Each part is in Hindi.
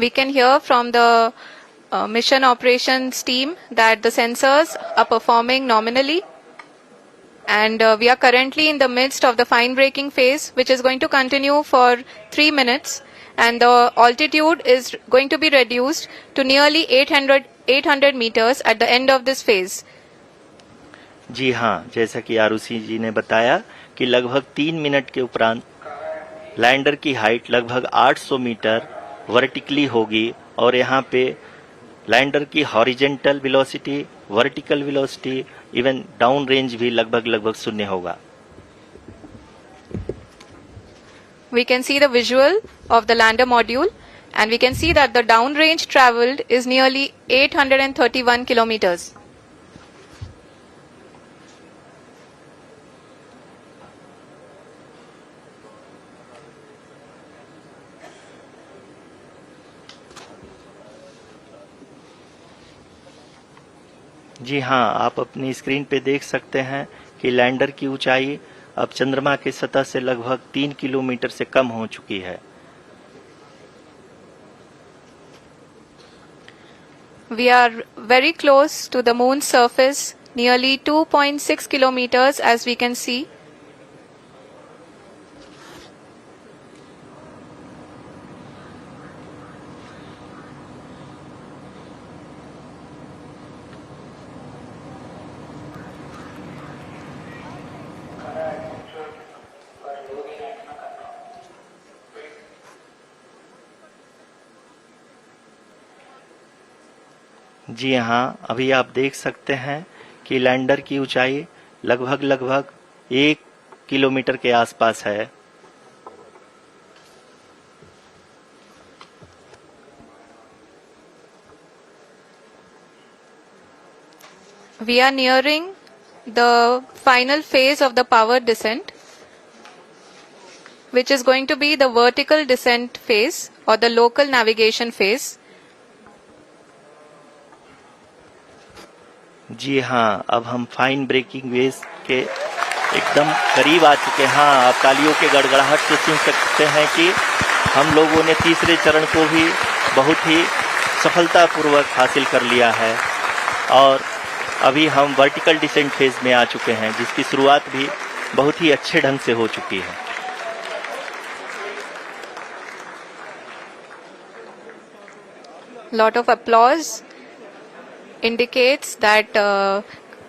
we can hear from the mission operations team that the sensors are performing nominally, and we are currently in the midst of the fine braking phase, which is going to continue for 3 minutes, and the altitude is going to be reduced to nearly 800 meters at the end of this phase. जी हाँ, जैसा कि आरुषि जी ने बताया कि लगभग 3 मिनट के उपरांत लैंडर की हाइट लगभग 800 मीटर वर्टिकली होगी और यहाँ पे लैंडर की horizontal velocity, vertical velocity, even down range भी लगभग शून्य होगा. We can see the visual of the lander module, and we can see that the down range traveled is nearly 831 kilometers. जी हाँ, आप अपनी स्क्रीन पे देख सकते हैं कि लैंडर की ऊंचाई अब चंद्रमा की सतह से लगभग 3 किलोमीटर से कम हो चुकी है. We are very close to the moon's surface, nearly 2.6 kilometers, as we can see. जी हाँ, अभी आप देख सकते हैं कि लैंडर की ऊंचाई लगभग 1 किलोमीटर के आसपास है. We are nearing the final phase of the power descent, which is going to be the vertical descent phase or the local navigation phase. जी हाँ, अब हम फाइन ब्रेकिंग वेव के एकदम करीब आ चुके हैं. हाँ, आप तालियों के गड़गड़ाहट से सुन सकते हैं कि हम लोगों ने तीसरे चरण को भी बहुत ही सफलतापूर्वक हासिल कर लिया है और अभी हम वर्टिकल डिसेंट फेज में आ चुके हैं, जिसकी शुरुआत भी बहुत ही अच्छे ढंग से हो चुकी है. Lot of applause indicates that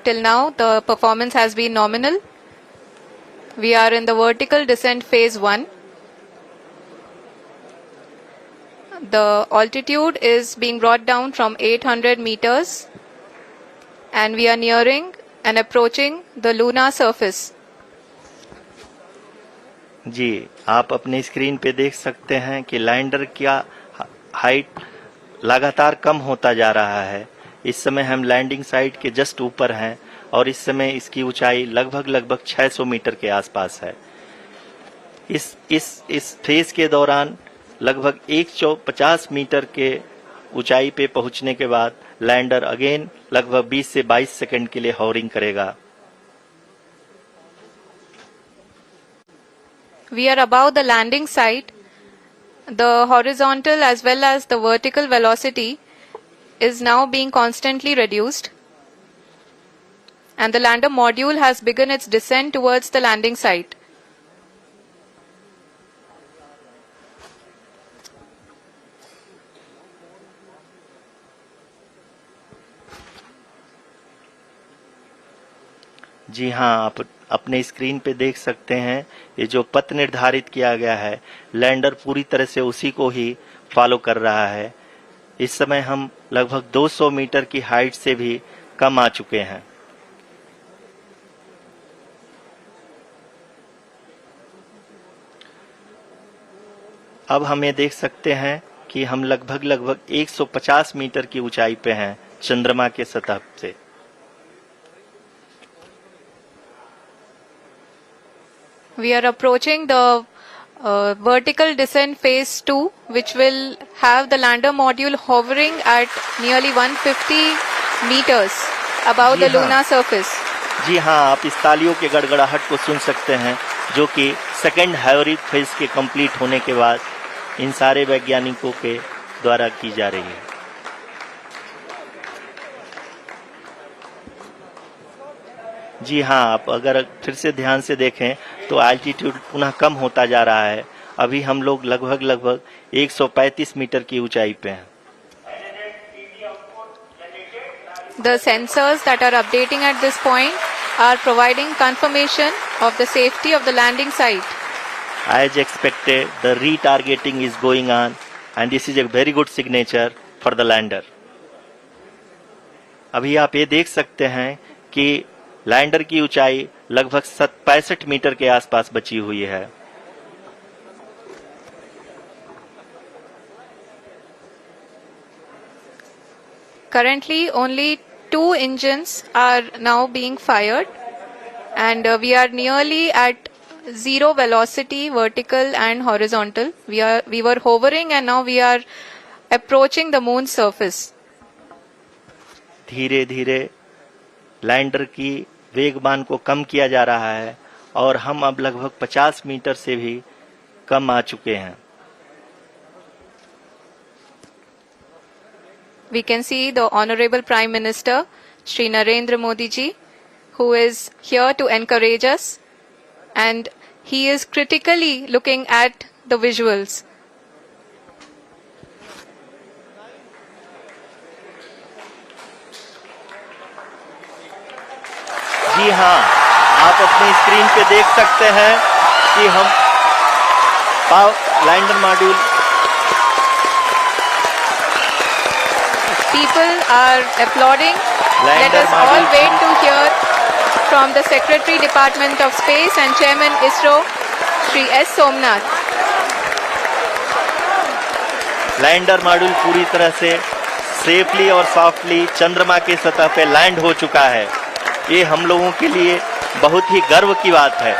till now the performance has been nominal. We are in the vertical descent phase 1. The altitude is being brought down from 800 meters and we are nearing and approaching the lunar surface. जी, आप अपने स्क्रीन पे देख सकते हैं कि लैंडर का हाइट लगातार कम होता जा रहा है. इस समय हम लैंडिंग साइट के जस्ट ऊपर हैं और इस समय इसकी ऊंचाई लगभग 600 मीटर के आसपास है. इस फेज के दौरान लगभग 150 मीटर के ऊंचाई पे पहुंचने के बाद लैंडर अगेन लगभग 20 से 22 सेकंड के लिए हॉवरिंग करेगा. We are above the landing site. The horizontal as well as the vertical velocity is now being constantly reduced, and the lander module has begun its descent towards the landing site. जी हाँ, आप अपने स्क्रीन पे देख सकते हैं ये जो पथ निर्धारित किया गया है, लैंडर पूरी तरह से उसी को ही फॉलो कर रहा है. इस समय हम लगभग 200 मीटर की हाइट से भी कम आ चुके हैं. अब हम ये देख सकते हैं कि हम लगभग 150 मीटर की ऊंचाई पे हैं चंद्रमा के सतह से. We are approaching the vertical descent phase 2, which will have the lander module hovering at nearly 150 meters above the lunar surface. जी हाँ, आप इस तालियों के गड़गड़ाहट को सुन सकते हैं, जो कि सेकंड हाइवरिक फेज के कंप्लीट होने के बाद इन सारे वैज्ञानिकों के द्वारा की जा रही है। जी हाँ, आप अगर फिर से ध्यान से देखें तो एल्टीट्यूड पुनः कम होता जा रहा है। अभी हम लोग लगभग 135 मीटर की ऊंचाई पे हैं। The sensors that are updating at this point are providing confirmation of the safety of the landing site. As expected, the retargeting is going on and this is a very good signature for the lander. अभी आप ये देख सकते हैं कि लैंडर की ऊंचाई लगभग 65 मीटर के आसपास बची हुई है। Currently, only 2 engines are now being fired, and we are nearly at zero velocity, vertical and horizontal. We were hovering, and now we are approaching the moon's surface. धीरे धीरे लैंडर की वेगमान को कम किया जा रहा है और हम अब लगभग 50 मीटर से भी कम आ चुके हैं। We can see the Honorable Prime Minister, Shri Narendra Modi ji, who is here to encourage us, and he is critically looking at the visuals. जी हाँ, आप अपनी स्क्रीन पे देख सकते हैं कि हम lander module People are applauding. Let us all wait to hear from the Secretary Department of Space and Chairman ISRO, Shri S. Somnath. Lander module पूरी तरह से सेफली और सॉफ्टली चंद्रमा की सतह पे लैंड हो चुका है। ये हम लोगों के लिए बहुत ही गर्व की बात है।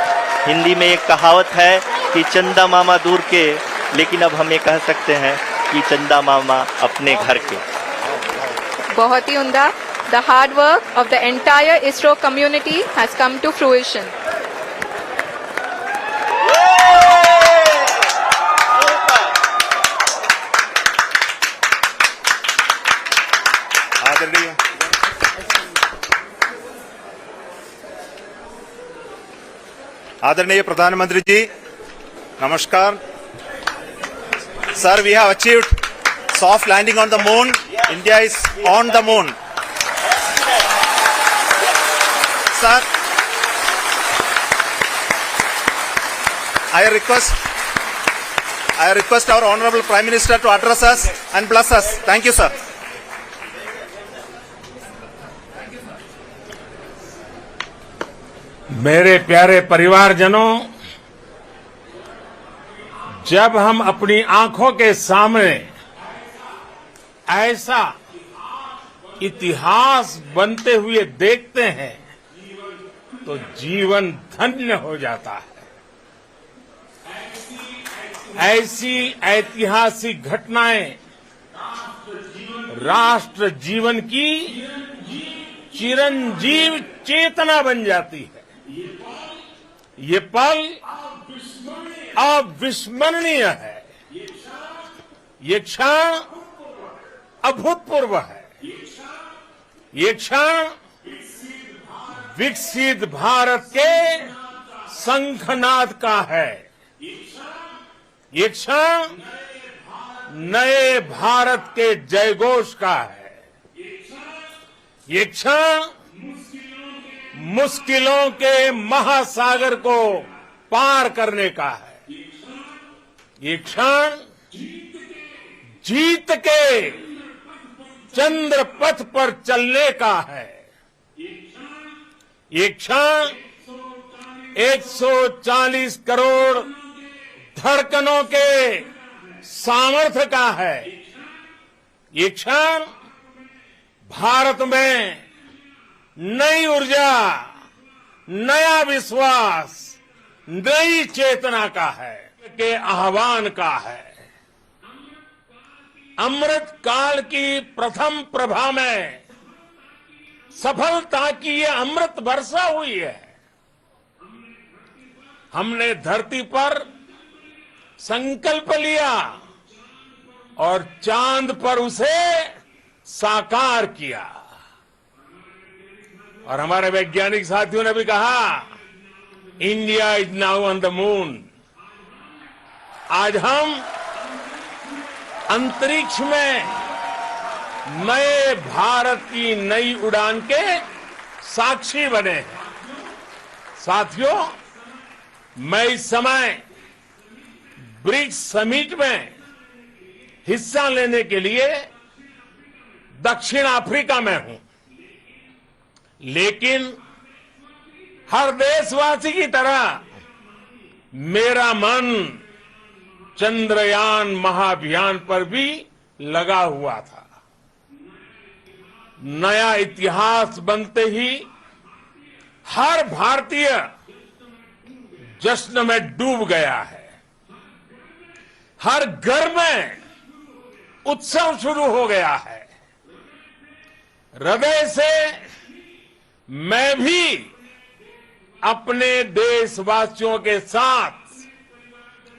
हिंदी में एक कहावत है कि चंदा मामा दूर के, लेकिन अब हम ये कह सकते हैं कि चंदा मामा अपने घर के। बहुत ही उम्दा. The hard work of the entire ISRO community has come to fruition. आदरणीय प्रधानमंत्री जी, नमस्कार. Sir, we have achieved soft landing on the moon. India is on the moon. Sir, I request our Honorable Prime Minister to address us and bless us. Thank you, sir. मेरे प्यारे परिवारजनों, जब हम अपनी आंखों के सामने ऐसा इतिहास बनते हुए देखते हैं तो जीवन धन्य हो जाता है। ऐसी ऐतिहासिक घटनाएं राष्ट्र जीवन की चिरंजीव चेतना बन जाती है। ये पल अविस्मरणीय है। ये क्षण अभूतपूर्व है। ये क्षण विकसित भारत के शंखनाद का है। ये क्षण नए भारत के जयघोष का है। ये क्षण मुश्किलों के महासागर को पार करने का है। ये क्षण जीत के चंद्र पथ पर चलने का है। ये क्षण 140 करोड़ धड़कनों के सामर्थ्य का है। ये क्षण भारत में नई ऊर्जा, नया विश्वास, नई चेतना का है, के आह्वान का है। अमृत काल की प्रथम प्रभा में सफलता की ये अमृत वर्षा हुई है। हमने धरती पर संकल्प लिया और चांद पर उसे साकार किया। और हमारे वैज्ञानिक साथियों ने भी कहा, India is now on the moon. आज हम अंतरिक्ष में नए भारत की नई उड़ान के साक्षी बने हैं। साथियों, मैं इस समय ब्रिक्स समिट में हिस्सा लेने के लिए दक्षिण अफ्रीका में हूं, लेकिन हर देशवासी की तरह मेरा मन चंद्रयान महाअभियान पर भी लगा हुआ था। नया इतिहास बनते ही हर भारतीय जश्न में डूब गया है। हर घर में उत्सव शुरू हो गया है। हृदय से मैं भी अपने देशवासियों के साथ,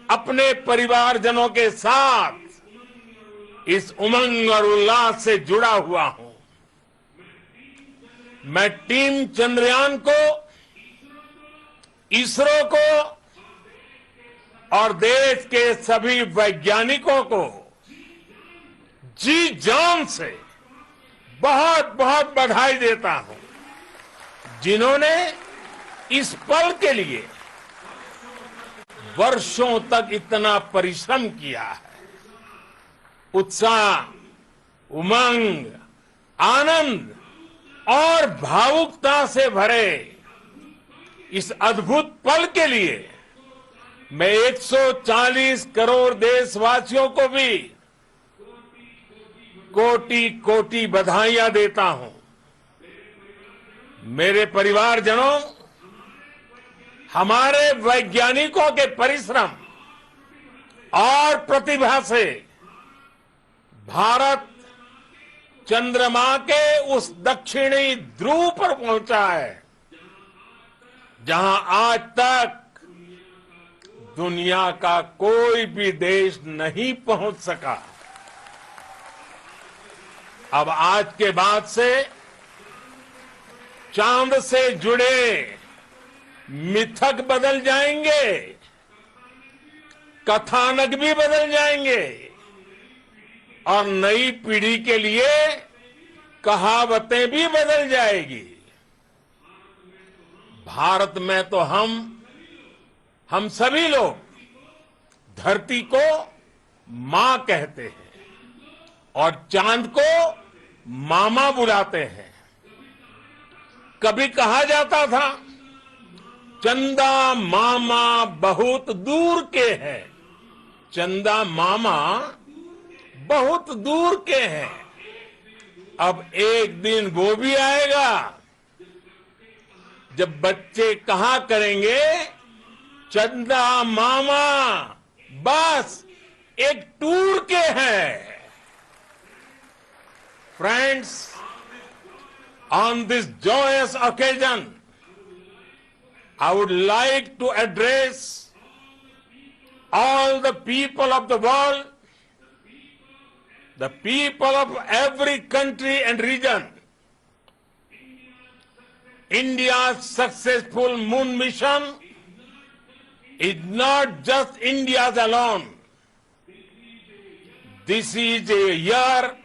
अपने परिवारजनों के साथ इस उमंग और उल्लास से जुड़ा हुआ हूं। मैं टीम चंद्रयान को, इसरो को और देश के सभी वैज्ञानिकों को जी जान से बहुत बहुत बधाई देता हूं, जिन्होंने इस पल के लिए वर्षों तक इतना परिश्रम किया है। उत्साह, उमंग, आनंद और भावुकता से भरे इस अद्भुत पल के लिए मैं 140 करोड़ देशवासियों को भी कोटि कोटि बधाइयां देता हूं। मेरे परिवारजनों, हमारे वैज्ञानिकों के परिश्रम और प्रतिभा से भारत चंद्रमा के उस दक्षिणी ध्रुव पर पहुंचा है, जहां आज तक दुनिया का कोई भी देश नहीं पहुंच सका। अब आज के बाद से चांद से जुड़े मिथक बदल जाएंगे, कथानक भी बदल जाएंगे और नई पीढ़ी के लिए कहावतें भी बदल जाएगी। भारत में तो हम सभी लोग धरती को मां कहते हैं और चांद को मामा बुलाते हैं। कभी कहा जाता था, चंदा मामा बहुत दूर के हैं। चंदा मामा बहुत दूर के हैं। अब एक दिन वो भी आएगा जब बच्चे कहा करेंगे, चंदा मामा बस एक टूर के हैं। Friends, on this joyous occasion, I would like to address all the people of the world, the people of every country and region. India's successful moon mission is not just India's alone. This is a year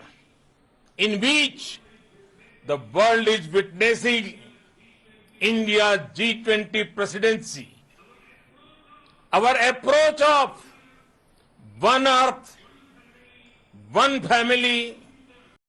in which the world is witnessing India's G20 presidency. Our approach of one earth, one family,